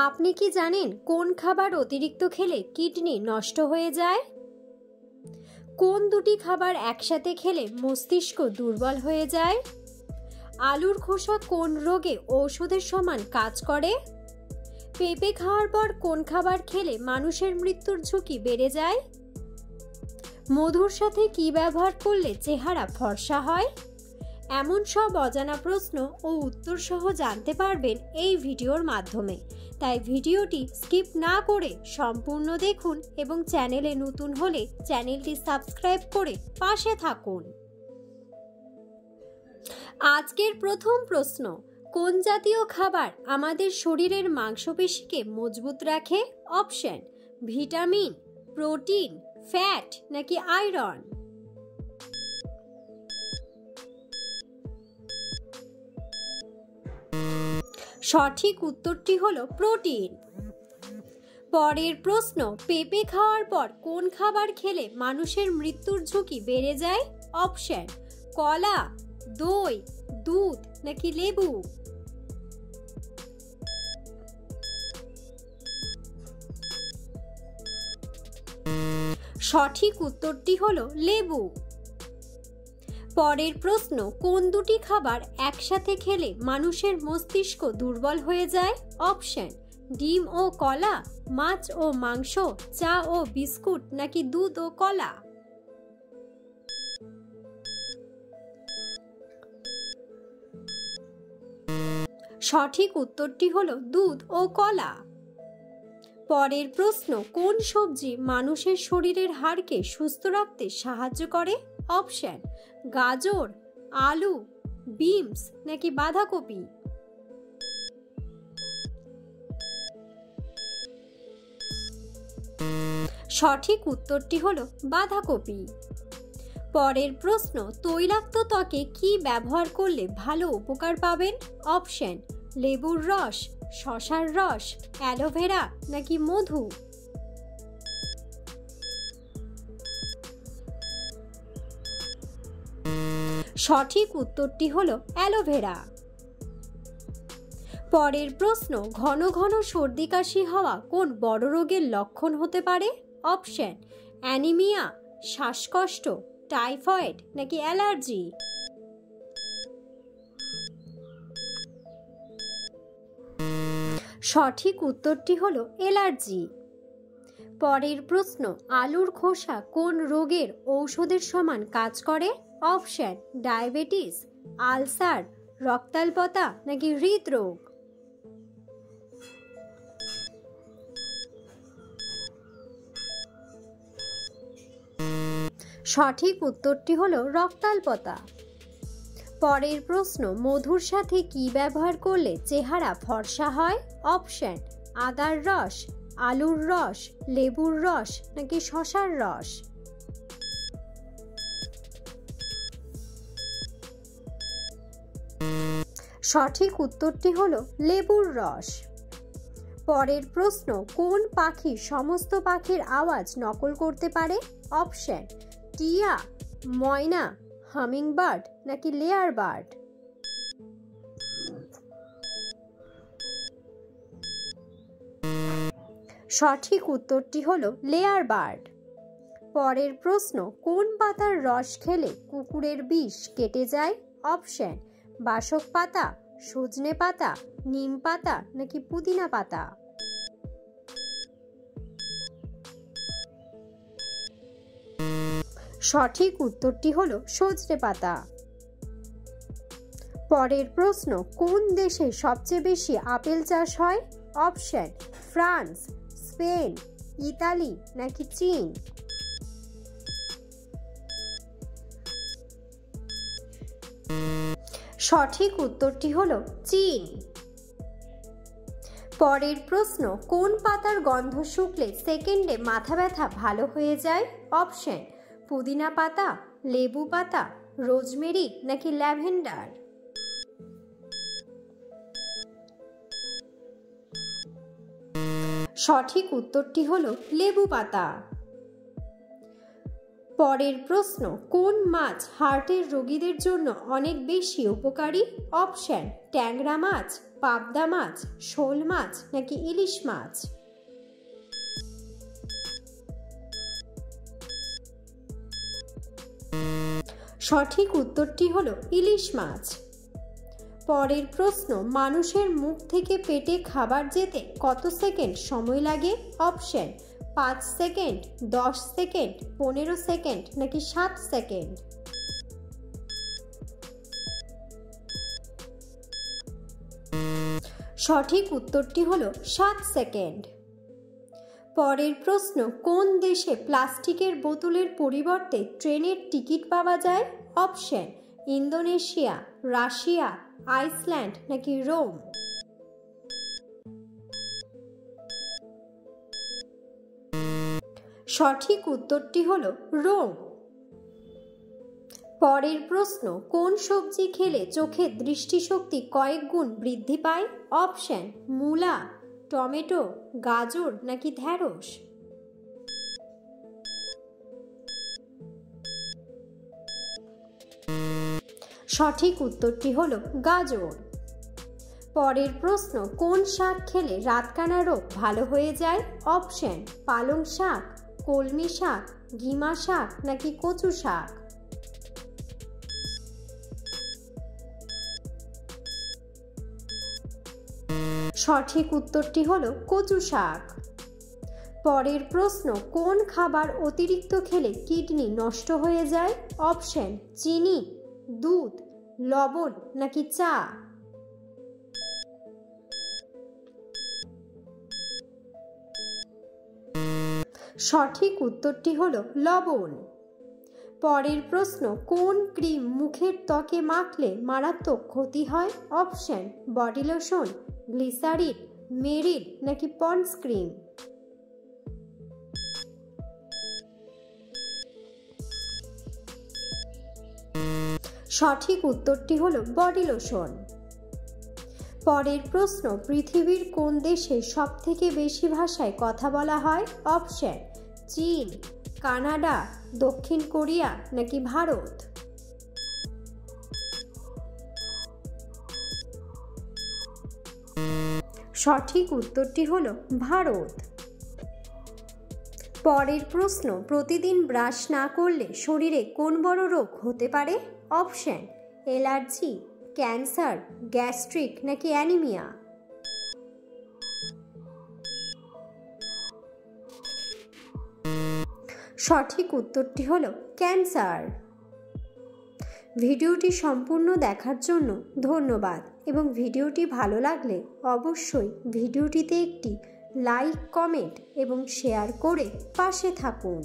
আপনি কি জানেন কোন খাবার অতিরিক্ত খেলে কিডনি নষ্ট হয়ে যায়? কোন দুটি খাবার একসাথে খেলে মস্তিষ্ক দুর্বল হয়ে যায়? আলুর খোসা কোন রোগে ঔষধের সমান কাজ করে? পেঁপে খাওয়ার পর কোন খাবার খেলে মানুষের মৃত্যুর ঝুঁকি বেড়ে যায়? মধুর সাথে কি ব্যবহার করলে চেহারা ফর্সা হয়? এমন সব অজানা প্রশ্ন ও উত্তর সহ জানতে পারবেন এই ভিডিওর মাধ্যমে। তাই ভিডিওটি স্কিপ না করে সম্পূর্ণ দেখুন এবং চ্যানেলে নতুন হলে চ্যানেলটি সাবস্ক্রাইব করে পাশে থাকুন। আজকের প্রথম প্রশ্ন, কোন জাতীয় খাবার আমাদের শরীরের মাংসপেশিকে মজবুত রাখে? অপশন: ভিটামিন, প্রোটিন, ফ্যাট নাকি আয়রন? সঠিক উত্তরটি হলো প্রোটিন। পরের প্রশ্ন, পেঁপে খাওয়ার পর কোন খাবার খেলে মানুষের মৃত্যুর ঝুঁকি বেড়ে যায়? অপশন: কলা, দই, দুধ নাকি লেবু? সঠিক উত্তরটি হলো লেবু। পরের প্রশ্ন, কোন দুটি খাবার একসাথে খেলে মানুষের মস্তিষ্ক দুর্বল হয়ে যায়? অপশন: ডিম ও কলা, মাছ ও মাংস, চা ও বিস্কুট নাকি দুধ ও কলা? সঠিক উত্তরটি হলো দুধ ও কলা। পরের প্রশ্ন, কোন সবজি মানুষের শরীরের হাড়কে সুস্থ রাখতে সাহায্য করে? অপশন: গাজর, আলু, বিনস নাকি বাঁধাকপি? সঠিক উত্তরটি হলো বাঁধাকপি। পরের প্রশ্ন, তৈলাক্ত ত্বকে কি ব্যবহার করলে ভালো উপকার পাবেন? অপশন: লেবুর রস, শসার রস, অ্যালোভেরা নাকি মধু? সঠিক উত্তরটি হলো অ্যালোভেরা। পরের প্রশ্ন, ঘন ঘন সর্দি কাশি হওয়া কোন বড় রোগের লক্ষণ হতে পারে? অপশন: অ্যানিমিয়া, শ্বাসকষ্ট, টাইফয়েড নাকি অ্যালার্জি? সঠিক উত্তরটি হলো অ্যালার্জি। পরের প্রশ্ন, আলুর খোসা কোন রোগের ঔষধের সমান কাজ করে? অপশন: ডায়াবেটিস, আলসার, রক্তাল্পতা নাকি হৃদরোগ? সঠিক উত্তরটি হলো রক্তাল্পতা। পরের প্রশ্ন, মধুর সাথে কি ব্যবহার করলে চেহারা ফর্সা হয়? অপশন: আদার রস, আলুর রস, লেবুর রস নাকি শসার রস? সঠিক উত্তরটি হলো লেবুর রস। পরের প্রশ্ন, কোন পাখি সমস্ত পাখির আওয়াজ নকল করতে পারে? অপশন: টিয়া, ময়না, হামিংবার্ড নাকি লেয়ার বার্ড? সঠিক উত্তরটি হলো লেয়ার বার্ড। পরের প্রশ্ন, কোন পাতার রস খেলে কুকুরের বিষ কেটে যায়? অপশন: বাসক পাতা, সজনে পাতা, নিম পাতা নাকি পুদিনা পাতা? সঠিক উত্তরটি হলো সজনে পাতা। পরের প্রশ্ন, কোন দেশে সবচেয়ে বেশি আপেল চাষ হয়? অপশন: ফ্রান্স, স্পেন, ইতালি নাকি চীন? সঠিক উত্তরটি হলো চীন। পরের প্রশ্ন, কোন পাতার গন্ধ শুকলে সেকেন্ডে মাথা ব্যথা ভালো হয়ে যায়? অপশন: পুদিনা পাতা, লেবু পাতা, রোজমেরি নাকি ল্যাভেন্ডার? সঠিক উত্তরটি হলো লেবু পাতা। পরের প্রশ্ন, কোন মাছ হার্টের রোগীদের জন্য অনেক বেশি উপকারী? অপশন, ট্যাংরা মাছ, পাবদা মাছ, শোল মাছ নাকি ইলিশ মাছ? সঠিক উত্তরটি হলো ইলিশ মাছ। পরের প্রশ্ন, মানুষের মুখ থেকে পেটে খাবার যেতে কত সেকেন্ড সময় লাগে? অপশন, 5 সেকেন্ড, 10 সেকেন্ড, 15 সেকেন্ড নাকি 7 সেকেন্ড? সঠিক উত্তরটি হলো 7 সেকেন্ড। পরের প্রশ্ন, কোন দেশে প্লাস্টিকের বোতলের পরিবর্তে ট্রেনের টিকিট পাওয়া যায়? অপশন, ইন্দোনেশিয়া, রাশিয়া, আইসল্যান্ড নাকি রোম? সঠিক উত্তরটি হলো রোম। পরের প্রশ্ন, কোন সবজি খেলে চোখের দৃষ্টিশক্তি কয়েক গুণ বৃদ্ধি পায়? অপশন, মূলা, টমেটো, গাজর নাকি ঢ্যাঁড়স? সঠিক উত্তরটি হলো গাজর। পরের প্রশ্ন, কোন শাক খেলে রাতকানা রোগ ভালো হয়ে যায়? অপশন, পালং শাক, কলমি শাক, গিমা শাক নাকি কচু শাক? সঠিক উত্তরটি হলো কচু শাক। পরের প্রশ্ন, কোন খাবার অতিরিক্ত খেলে কিডনি নষ্ট হয়ে যায়? অপশন, চিনি, দুধ, লবণ নাকি চা? সঠিক উত্তরটি হলো লবণ। পরের প্রশ্ন, কোন ক্রিম মুখের ত্বকে মাখলে মারাত্মক ক্ষতি হয়? অপশন, বডি লোশন, গ্লিসারিন, মেরিল নাকি পন্ডস ক্রিম? সঠিক উত্তরটি হলো বডি লোশন। পরের প্রশ্ন, পৃথিবীর কোন দেশে সবথেকে বেশি ভাষায় কথা বলা হয়? অপশন, চীন, কানাডা, দক্ষিণ কোরিয়া নাকি ভারত? সঠিক উত্তরটি হলো ভারত। পরের প্রশ্ন, প্রতিদিন ব্রাশ না করলে শরীরে কোন বড় রোগ হতে পারে? অপশন, অ্যালার্জি, ক্যান্সার, গ্যাস্ট্রিক নাকি অ্যানিমিয়া? সঠিক উত্তরটি হলো ক্যান্সার। ভিডিওটি সম্পূর্ণ দেখার জন্য ধন্যবাদ এবং ভিডিওটি ভালো লাগলে অবশ্যই ভিডিওটিতে একটি লাইক, কমেন্ট এবং শেয়ার করে পাশে থাকুন।